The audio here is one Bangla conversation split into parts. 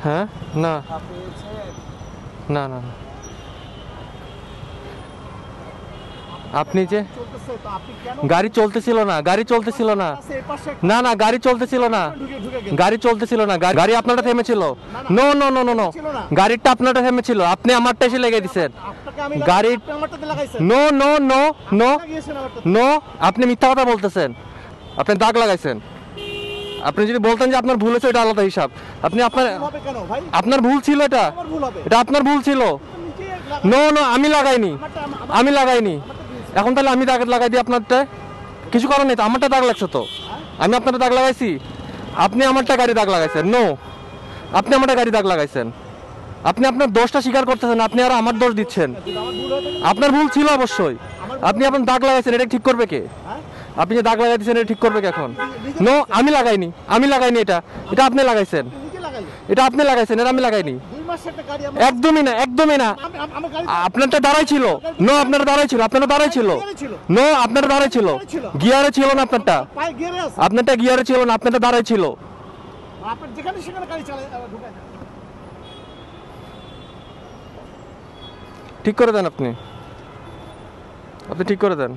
হ্যাঁ না না না না আপনি যে গাড়ি চলতেছিল না গাড়ি চলতেছিল না না না গাড়ি চলতেছিল না গাড়ি চলতেছিল না গাড়ি আপনারটা থেমেছিল no no no no no গাড়িটা আপনারটা থেমেছিল আপনি আমারটা এসে লেগে দিচ্ছেন গাড়ি no no no no no আপনি মিথ্যা কথা বলতেছেন আপনি দাগ লাগাইছেন আপনি যদি বলতেন যে আপনার ভুল হয়েছে এটা আলাদা হিসাব আপনি আপনার ভুল ছিল এটা এটা আপনার ভুল ছিল নো নো আমি লাগাইনি এখন তাহলে আমি দাগ লাগাই দিই আপনারটা কিছু করার নেই তো আমারটা দাগ লাগছে তো আমি আপনারটা দাগ লাগাইছি আপনি আমারটা গাড়ি দাগ লাগাইছেন নো আপনি আমারটা গাড়ি দাগ লাগাইছেন আপনি আপনার দোষটা স্বীকার করতেছেন আপনি আর আমার দোষ দিচ্ছেন আপনার ভুল ছিল অবশ্যই আপনি আপনার দাগ লাগাইছেন এটা ঠিক করবে কে আপনি যে দাগ লাগাই দিচ্ছেন এটা ঠিক করবে কে এখন নো আমি লাগাইনি এটা এটা আপনি লাগাইছেন এটা আপনি লাগাইছেন এটা আমি লাগাইনি একদমই না আপনারটা দাঁড়াই ছিল নো আপনারটা দাঁড়াই ছিল নো আপনারটা দাঁড়াই ছিল গিয়ারে ছিল না আপনারটা গিয়ারে ছিল না আপনারটা দাঁড়াই ছিল ঠিক করে দেন আপনি ঠিক করে দেন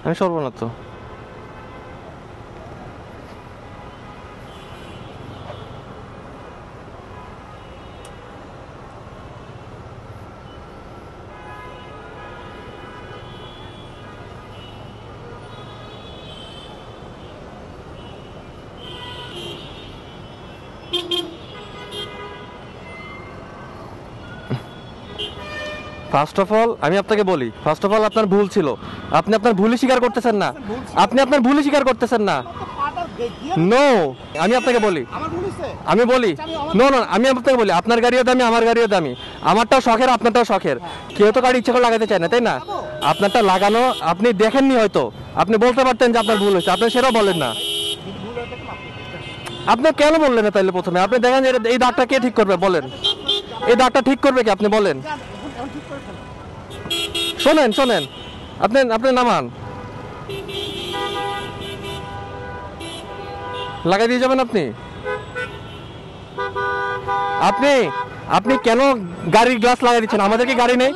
আমি সর্বনাথ ফার্স্ট অফ অল আমি আপনাকে বলি আপনার ভুল ছিল আপনি আপনার ভুলই স্বীকার করতেছেন না নো আমি আপনাকে বলি নো নো আমি আপনাকে বলি আপনার গাড়িও দামি আমার গাড়িও দামি আমারটাও শখের আপনারটাও শখের কেউ তো গাড়ি ইচ্ছা করে লাগাতে চায় না তাই না আপনারটা লাগানো আপনি দেখেননি হয়তো আপনি বলতে পারতেন যে আপনার ভুল হয়েছে আপনি সেটাও বলেন না আপনি কেন বললেন না তাইলে প্রথমে আপনি দেখেন যে এই দাগটা কে ঠিক করবে বলেন এই দাগটা ঠিক করবে কি আপনি বলেন শোনেন আপনি নামান লাগাই দিয়ে যাবেন আপনি কেন গাড়ির গ্লাস লাগাই দিচ্ছেন আমাদের কি গাড়ি নেই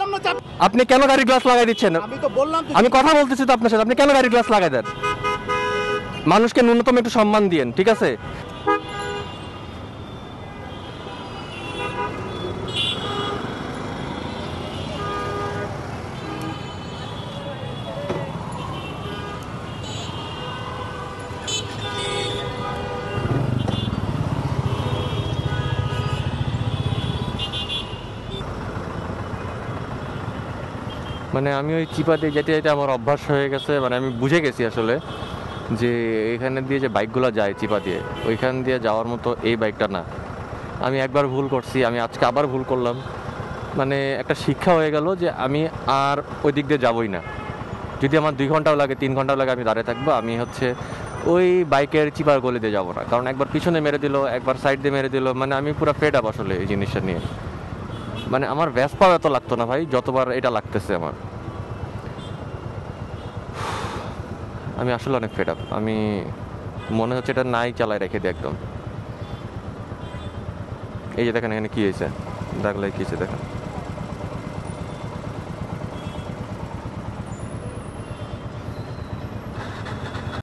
আপনি কেন গাড়ির গ্লাস লাগাই দিচ্ছেন আমি কথা বলতেছি তো আপনার সাথে আপনি কেন গাড়ির গ্লাস লাগাই দেন মানুষকে ন্যূনতম একটু সম্মান দিয়েন ঠিক আছে মানে আমি ওই চিপাতে যেতে যেতে আমার অভ্যাস হয়ে গেছে মানে আমি বুঝে গেছি আসলে যে এখানে দিয়ে যে বাইকগুলো যায় চিপা দিয়ে ওইখান দিয়ে যাওয়ার মতো এই বাইকটা না আমি একবার ভুল করছি আমি আজকে আবার ভুল করলাম মানে একটা শিক্ষা হয়ে গেল যে আমি আর ওই দিক দিয়ে যাবই না যদি আমার 2 ঘন্টাও লাগে 3 ঘন্টাও লাগে আমি দাঁড়িয়ে থাকবো আমি ওই বাইকের চিপার গলি দিয়ে যাবো না কারণ একবার পিছনে মেরে দিল একবার সাইড দিয়ে মেরে দিল মানে আমি পুরো ফেড আপ আসলে এই জিনিসটা নিয়ে মানে আমার ভ্যাসপাও এত লাগতো না ভাই যতবার এটা লাগতেছে আমার আমি আসলে অনেক ফেড আপ আমি মনে হচ্ছে এটা নাই চালায় রেখে দিই একদম এই যে দেখেন এখানে কি হয়েছে দাগ লাগে কি হয়েছে দেখেন